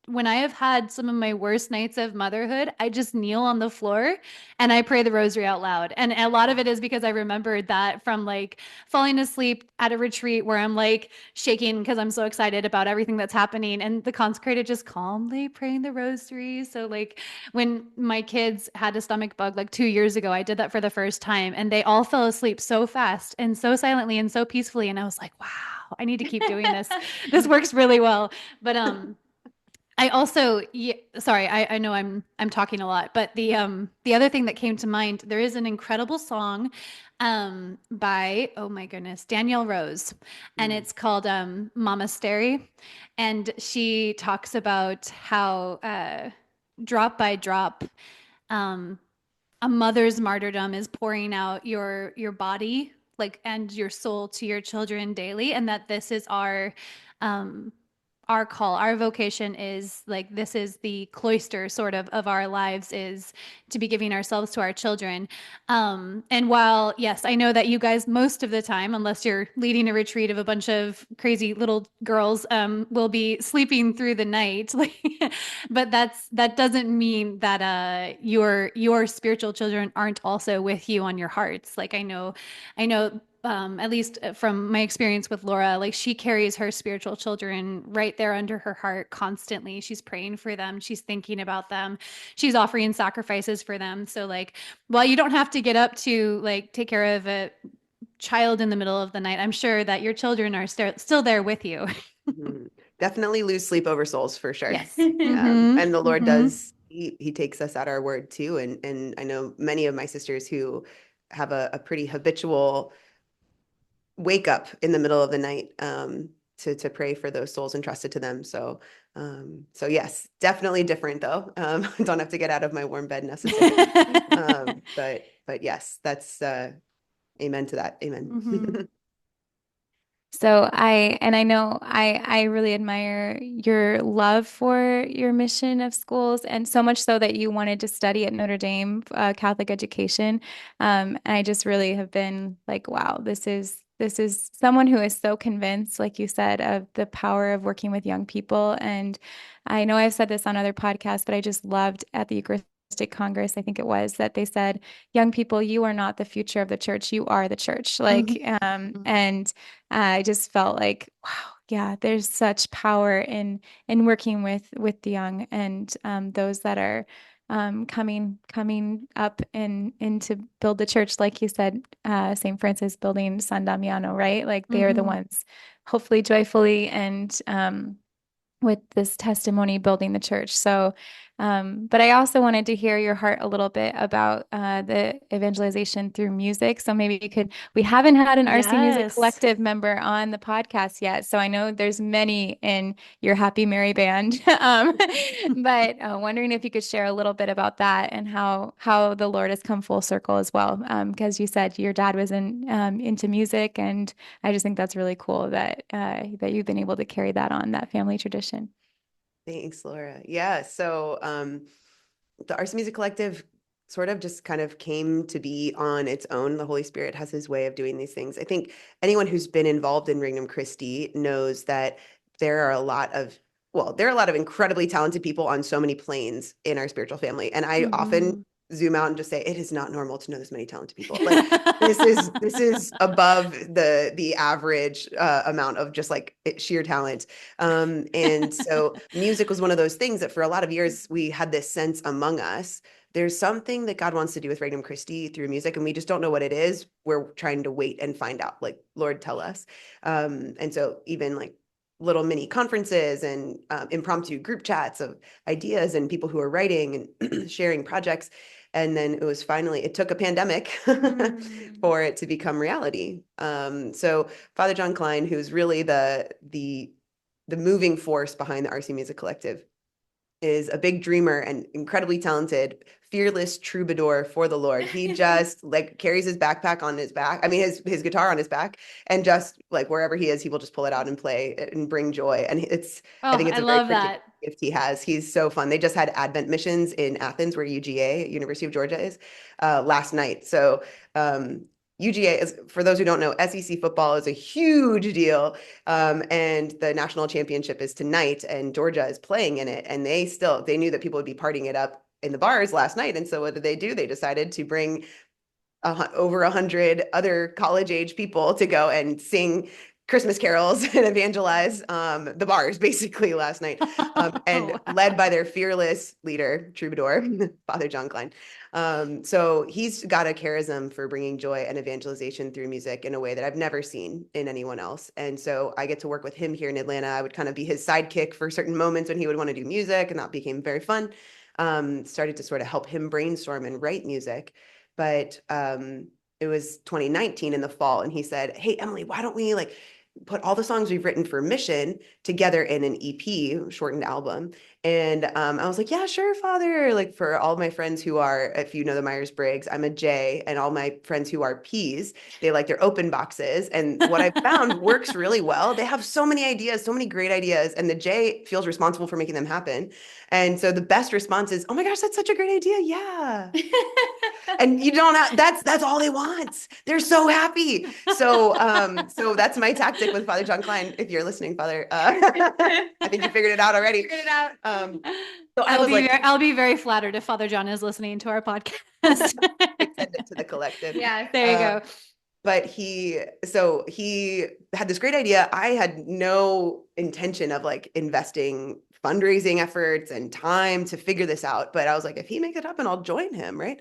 when I have had some of my worst nights of motherhood, I just kneel on the floor and I pray the rosary out loud. And a lot of it is because I remembered that from like falling asleep at a retreat where I'm like shaking because I'm so excited about everything that's happening. And the Consecrated just calmly praying the rosary. So, like, when my kids had a stomach bug like 2 years ago, I did that for the first time and they all fell asleep so fast and so silently and so peacefully. And I was like, wow, I need to keep doing this. This works really well. But, I also, yeah, sorry, I know I'm talking a lot, but the other thing that came to mind, there is an incredible song by, oh my goodness, Danielle Rose, and it's called Monastery, and she talks about how drop by drop, um, a mother's martyrdom is pouring out your body, like, and your soul to your children daily, and that this is um our call, our vocation is like, this is the cloister sort of our lives, is to be giving ourselves to our children. And while, yes, I know that you guys most of the time, unless you're leading a retreat of a bunch of crazy little girls, will be sleeping through the night. But that doesn't mean that your spiritual children aren't also with you on your hearts. Like I know at least from my experience with Laura, like she carries her spiritual children right there under her heart constantly. She's praying for them. She's thinking about them. She's offering sacrifices for them. So like, while you don't have to get up to like take care of a child in the middle of the night, I'm sure that your children are still there with you. Definitely lose sleep over souls for sure. Yes. And the Lord does, he takes us at our word too. And I know many of my sisters who have a pretty habitual wake up in the middle of the night to pray for those souls entrusted to them. So yes, definitely different though. Don't have to get out of my warm bed necessarily. But yes, that's amen to that. Amen. So I know I really admire your love for your mission of schools, and so much so that you wanted to study at Notre Dame, Catholic education. And I just really have been like, wow, this is someone who is so convinced, like you said, of the power of working with young people. And I know I've said this on other podcasts, but I just loved at the Eucharistic Congress, I think it was, that they said, young people, you are not the future of the church, you are the church. And I just felt like, wow, yeah, there's such power in working with the young and those that are coming up and to build the church, like you said, St. Francis building San Damiano, right? Like they are the ones, hopefully joyfully and with this testimony building the church. So, but I also wanted to hear your heart a little bit about the evangelization through music. So maybe we haven't had an RC Music Collective member on the podcast yet. So I know there's many in your Happy Mary band, but wondering if you could share a little bit about that and how the Lord has come full circle as well. Because you said your dad was into music, and I just think that's really cool that you've been able to carry that on, that family tradition. Thanks, Laura. Yeah. So the RC Music Collective sort of just kind of came to be on its own. The Holy Spirit has his way of doing these things. I think anyone who's been involved in Regnum Christi knows that there are a lot of incredibly talented people on so many planes in our spiritual family. And I often zoom out and just say, it is not normal to know this many talented people. Like this is above the average amount of just like sheer talent. And so music was one of those things that for a lot of years we had this sense among us. There's something that God wants to do with Regnum Christi through music, and we just don't know what it is. We're trying to wait and find out. Like, Lord, tell us. And so even like little mini conferences and impromptu group chats of ideas and people who are writing and sharing projects. And then it took a pandemic for it to become reality. So Father John Klein, who's really the moving force behind the RC Music Collective, is a big dreamer and incredibly talented, fearless troubadour for the Lord. He just like carries his backpack on his back. I mean, his guitar on his back, and just like wherever he is, he will just pull it out and play and bring joy. And I think it's a very particular gift he has. He's so fun. They just had Advent missions in Athens, where UGA, University of Georgia, is last night. So UGA is, for those who don't know, SEC football is a huge deal. And the national championship is tonight, and Georgia is playing in it. And they knew that people would be partying it up in the bars last night. And so what did they do? They decided to bring over 100 other college-age people to go and sing Christmas carols and evangelize the bars basically last night, led by their fearless leader, troubadour, Father John Klein. So he's got a charism for bringing joy and evangelization through music in a way that I've never seen in anyone else. And so I get to work with him here in Atlanta. I would kind of be his sidekick for certain moments when he would want to do music, and that became very fun. Started to sort of help him brainstorm and write music. But it was 2019 in the fall, and he said, "Hey, Emily, why don't we like put all the songs we've written for Mission together in an EP, shortened album?" And I was like, yeah, sure, Father. Like, for all my friends who are, if you know the Myers-Briggs, I'm a J, and all my friends who are Ps, they like their open boxes. And what I found works really well. They have so many ideas, so many great ideas, and the J feels responsible for making them happen. And so the best response is, oh my gosh, that's such a great idea. Yeah. And you don't have, that's all they want. They're so happy. So that's my tactic with Father John Klein. If you're listening, Father, I think you figured it out already. So I'll be very flattered if Father John is listening to our podcast. Send it to the collective. Yeah, there you go. but he had this great idea. I had no intention of like investing fundraising efforts and time to figure this out. But I was like, if he makes it happen, I'll join him, right?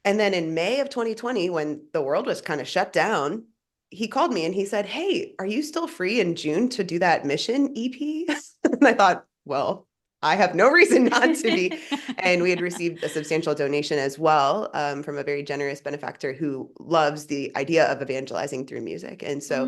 And then in May of 2020, when the world was kind of shut down, he called me and he said, "Hey, are you still free in June to do that mission EP?" And I thought, well, I have no reason not to be. And we had received a substantial donation as well, from a very generous benefactor who loves the idea of evangelizing through music. And so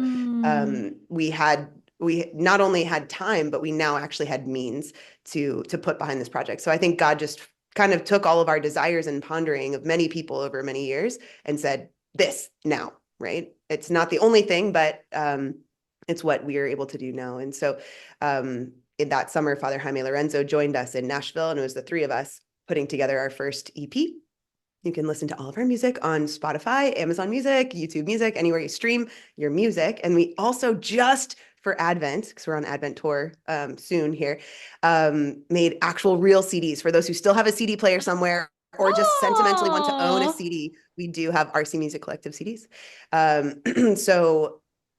we not only had time, but we now actually had means to put behind this project. So I think God just kind of took all of our desires and pondering of many people over many years and said, this now, right? It's not the only thing, but it's what we are able to do now. And so in that summer, Father Jaime Lorenzo joined us in Nashville, and it was the three of us putting together our first EP. You can listen to all of our music on Spotify, Amazon Music, YouTube Music, anywhere you stream your music. And we also just for Advent, because we're on Advent tour soon here, made actual real CDs for those who still have a CD player somewhere or just sentimentally want to own a CD. We do have RC Music Collective CDs.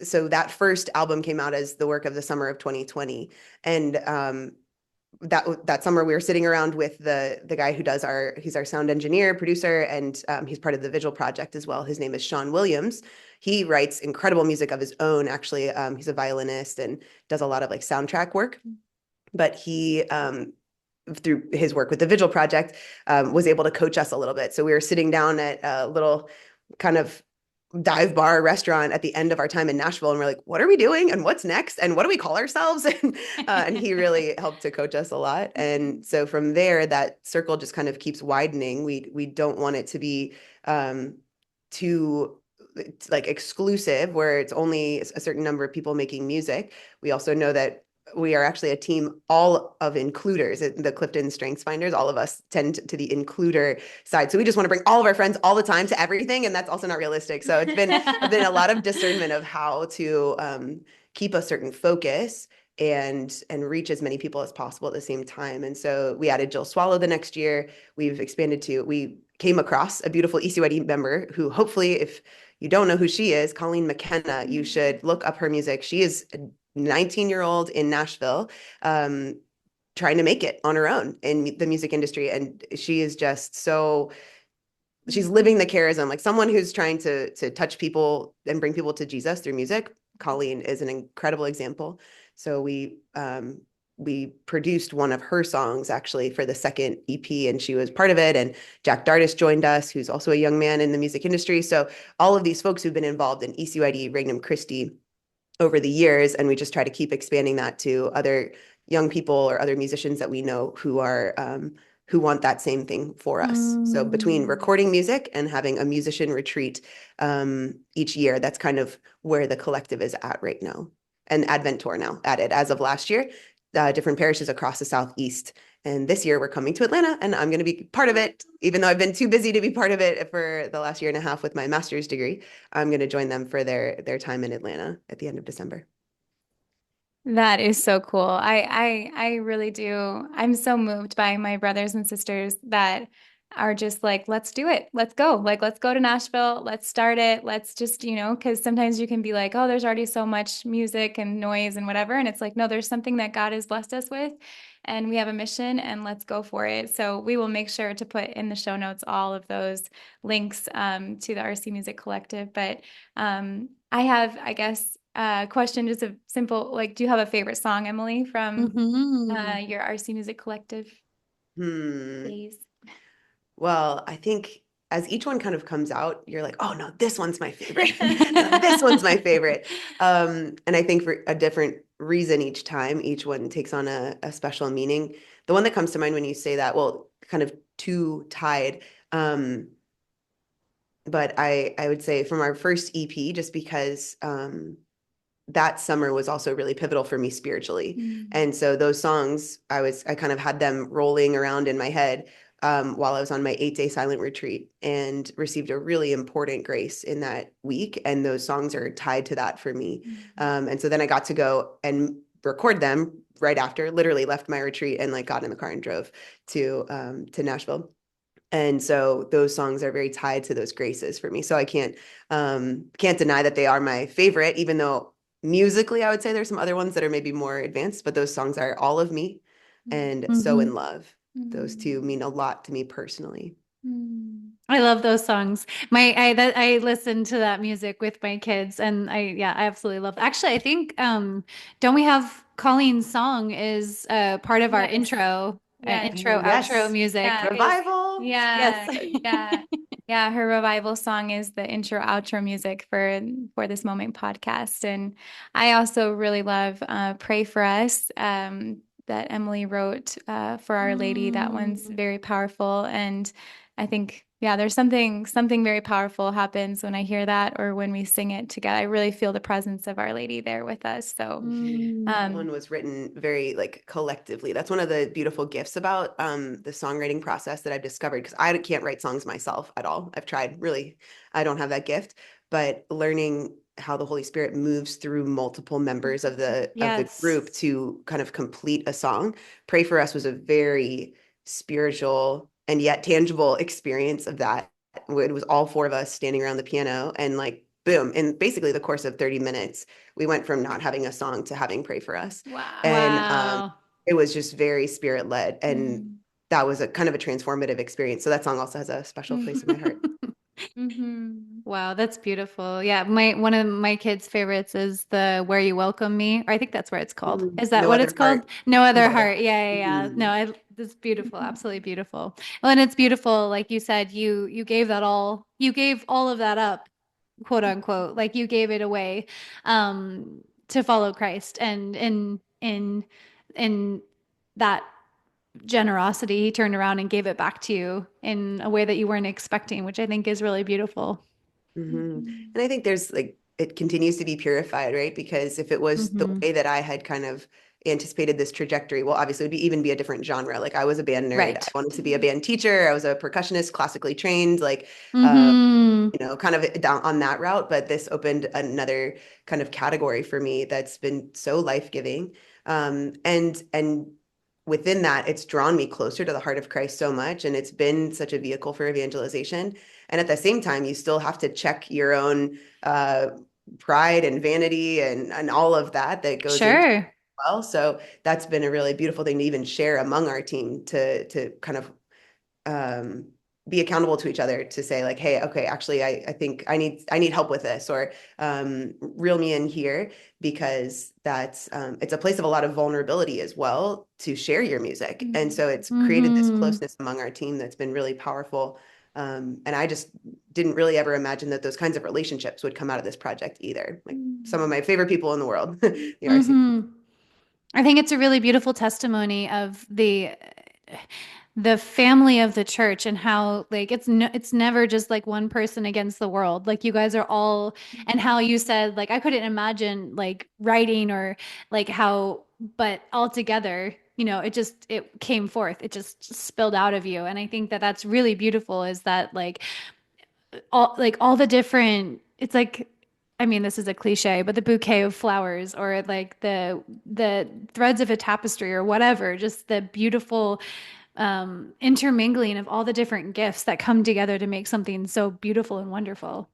So that first album came out as the work of the summer of 2020. And that summer we were sitting around with the guy who does he's our sound engineer, producer, and he's part of the Vigil project as well. His name is Sean Williams. He writes incredible music of his own, actually. He's a violinist and does a lot of like soundtrack work. But he, through his work with the Vigil project, was able to coach us a little bit. So we were sitting down at a little kind of dive bar restaurant at the end of our time in Nashville, and we're like, what are we doing and what's next and what do we call ourselves? And he really helped to coach us a lot. And so from there, that circle just kind of keeps widening. We don't want it to be too like exclusive where it's only a certain number of people making music. We also know that we are actually a team all of includers, the Clifton Strengths Finders. All of us tend to the includer side. So we just want to bring all of our friends all the time to everything. And that's also not realistic. So it's been a lot of discernment of how to keep a certain focus and reach as many people as possible at the same time. And so we added Jill Swallow the next year. We came across a beautiful ECYD member who, hopefully, if you don't know who she is, Colleen McKenna, you should look up her music. She is 19-year-old in Nashville, trying to make it on her own in the music industry. And she is just she's living the charism, like someone who's trying to touch people and bring people to Jesus through music. Colleen is an incredible example. So we produced one of her songs actually for the second EP, and she was part of it. And Jack Dardis joined us, who's also a young man in the music industry. So all of these folks who've been involved in ECYD, Regnum, Christi, over the years, and we just try to keep expanding that to other young people or other musicians that we know who are who want that same thing for us. So between recording music and having a musician retreat each year, that's kind of where the collective is at right now. And Advent tour now added as of last year, different parishes across the Southeast. And this year we're coming to Atlanta, and I'm going to be part of it, even though I've been too busy to be part of it for the last year and a half with my master's degree. I'm going to join them for their time in Atlanta at the end of December. That is so cool. I really do. I'm so moved by my brothers and sisters that are just like, let's do it. Let's go. Like, let's go to Nashville. Let's start it. Let's just, because sometimes you can be like, oh, there's already so much music and noise and whatever. And it's like, no, there's something that God has blessed us with, and we have a mission, and let's go for it. So we will make sure to put in the show notes all of those links to the RC Music Collective. But I have, I guess, question, just a simple, like, do you have a favorite song, Emily, from your RC Music Collective days? Well, I think as each one kind of comes out, you're like, oh no, this one's my favorite. No, this one's my favorite. And I think for a different reason each time, each one takes on a special meaning. The one that comes to mind when you say that, well, kind of two tied. But I would say from our first EP, just because that summer was also really pivotal for me spiritually. And so those songs, I kind of had them rolling around in my head while I was on my 8-day silent retreat, and received a really important grace in that week. And those songs are tied to that for me. And so then I got to go and record them right after, literally left my retreat and like got in the car and drove to Nashville. And so those songs are very tied to those graces for me. So I can't deny that they are my favorite, even though musically I would say there's some other ones that are maybe more advanced, but those songs are All of Me and So in Love. Those two mean a lot to me personally. I love those songs. I listen to that music with my kids, and I absolutely love. Actually, I think don't we have Colleen's song is part of our Yes. intro Yes. intro Yes. outro music. Yeah. Revival. Yeah, Yes. yeah, yeah. Her revival song is the intro outro music for this Moment podcast, and I also really love "Pray for Us" that Emily wrote for Our Lady. That one's very powerful, and I think there's something very powerful happens when I hear that or when we sing it together. I really feel the presence of Our Lady there with us. So. That one was written very like collectively. That's one of the beautiful gifts about the songwriting process that I've discovered, because I can't write songs myself at all. I've tried, really, I don't have that gift, but learning how the Holy Spirit moves through multiple members of the group to kind of complete a song. Pray for Us was a very spiritual and yet tangible experience of that. It was all four of us standing around the piano and like boom, in basically the course of 30 minutes, we went from not having a song to having Pray for Us. Wow. And it was just very spirit led. And that was a kind of a transformative experience. So that song also has a special place in my heart. Wow, that's beautiful. Yeah, one of my kids' favorites is the "Where You Welcome Me," or I think that's where it's called. Is that No what Other it's called? Heart. No Other No Other Heart. Yeah. No, it's beautiful, absolutely beautiful. Well, and it's beautiful, like you said, you gave you gave all of that up, quote unquote, like you gave it away, to follow Christ, and in that generosity, he turned around and gave it back to you in a way that you weren't expecting, which I think is really beautiful. And I think there's like, it continues to be purified, right? Because if it was the way that I had kind of anticipated this trajectory, well, obviously it would even be a different genre. Like I was a band nerd. I wanted to be a band teacher. I was a percussionist, classically trained, like, kind of down on that route. But this opened another kind of category for me that's been so life-giving. And within that, it's drawn me closer to the heart of Christ so much. And it's been such a vehicle for evangelization. And at the same time, you still have to check your own pride and vanity and all of that goes into it as well. So that's been a really beautiful thing to even share among our team, to kind of be accountable to each other, to say like, hey, okay, actually, I think I need help with this, or reel me in here, because that's it's a place of a lot of vulnerability as well to share your music. And so it's created this closeness among our team that's been really powerful. And I just didn't really ever imagine that those kinds of relationships would come out of this project either. Like some of my favorite people in the world, the RC. I think it's a really beautiful testimony of the family of the church, and how like it's never just like one person against the world. Like you guys are all, and how you said like I couldn't imagine like writing or like how, but all together, it came forth. It just spilled out of you. And I think that that's really beautiful, is that all the different, it's like, I mean, this is a cliche, but the bouquet of flowers, or like the threads of a tapestry, or whatever, just the beautiful intermingling of all the different gifts that come together to make something so beautiful and wonderful.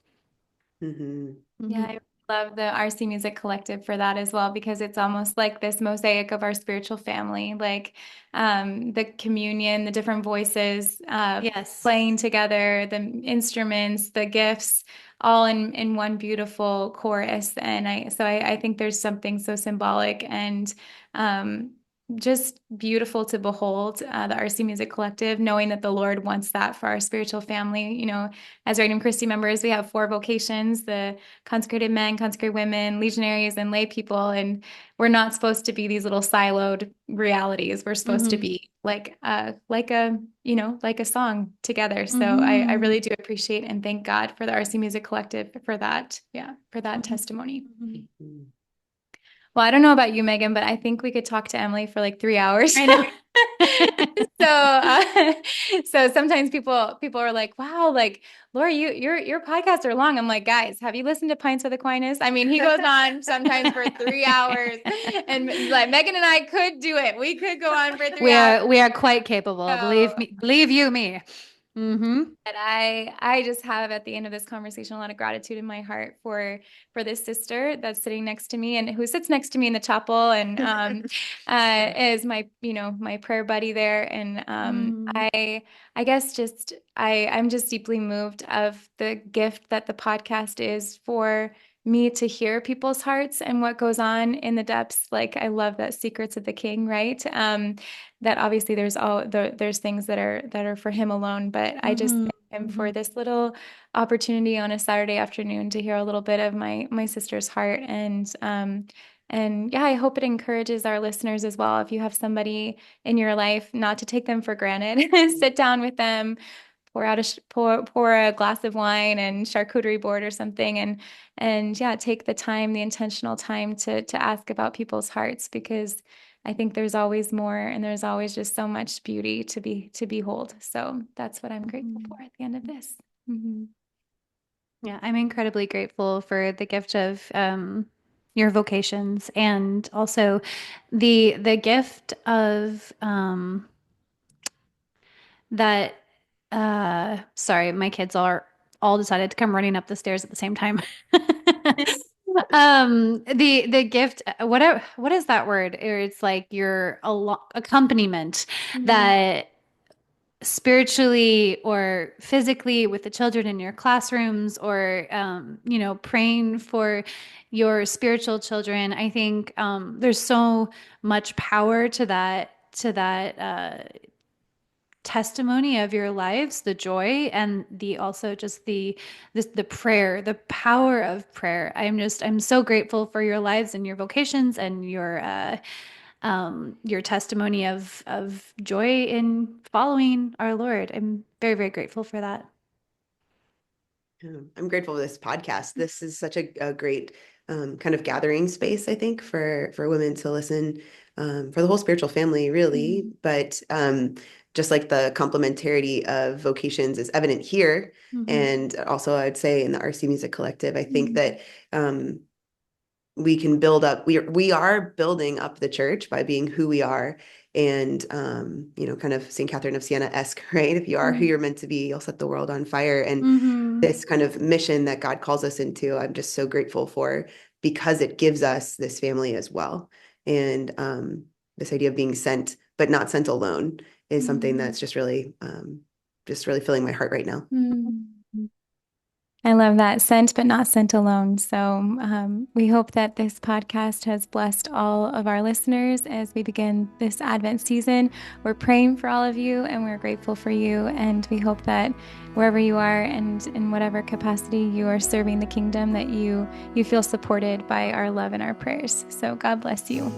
Yeah, I love the RC Music Collective for that as well, because it's almost like this mosaic of our spiritual family, like the communion, the different voices playing together, the instruments, the gifts, all in one beautiful chorus. And I think there's something so symbolic and just beautiful to behold, the RC Music Collective, knowing that the Lord wants that for our spiritual family. As Regnum Christi members, we have 4 vocations: the consecrated men, consecrated women, legionaries, and lay people. And we're not supposed to be these little siloed realities. We're supposed to be like a song together. So I really do appreciate and thank God for the RC Music Collective for that. Yeah, for that testimony. Well, I don't know about you, Megan, but I think we could talk to Emily for like 3 hours. I know. So sometimes people are like, "Wow, like Laura, your podcasts are long." I'm like, "Guys, have you listened to Pints with Aquinas?" I mean, he goes on sometimes for 3 hours, and like Megan and I could do it. We could go on for 3 hours. We are quite capable. So, Believe you me. But I just have at the end of this conversation a lot of gratitude in my heart for this sister that's sitting next to me and who sits next to me in the chapel and is my my prayer buddy there. And I guess I'm just deeply moved of the gift that the podcast is for me to hear people's hearts and what goes on in the depths. Like I love that secrets of the King, right? That obviously there's things that are for him alone, but I just thank him for this little opportunity on a Saturday afternoon to hear a little bit of my sister's heart. And yeah, I hope it encourages our listeners as well. If you have somebody in your life, not to take them for granted, sit down with them, pour a glass of wine and charcuterie board or something, and yeah, take the intentional time to ask about people's hearts, because I think there's always more and there's always just so much beauty to behold. So that's what I'm grateful for at the end of this. Yeah, I'm incredibly grateful for the gift of your vocations, and also the gift of that sorry, my kids are all decided to come running up the stairs at the same time. The gift, what is that word? Or it's like your accompaniment that spiritually or physically with the children in your classrooms, or praying for your spiritual children. I think there's so much power to that testimony of your lives, the joy, and the also just the prayer, the power of prayer. I'm so grateful for your lives and your vocations and your testimony of joy in following our Lord. I'm very, very grateful for that. I'm grateful for this podcast. This is such a great kind of gathering space, I think, for women to listen, for the whole spiritual family, really. But just like the complementarity of vocations is evident here. And also, I'd say in the RC Music Collective, I think that we can build up, we are building up the church by being who we are. And, kind of St. Catherine of Siena-esque, right? If you are who you're meant to be, you'll set the world on fire. And this kind of mission that God calls us into, I'm just so grateful for, because it gives us this family as well. And this idea of being sent, but not sent alone, is something that's just really filling my heart right now. I love that. Sent, but not sent alone. So we hope that this podcast has blessed all of our listeners as we begin this Advent season. We're praying for all of you and we're grateful for you. And we hope that wherever you are and in whatever capacity you are serving the kingdom, that you feel supported by our love and our prayers. So God bless you.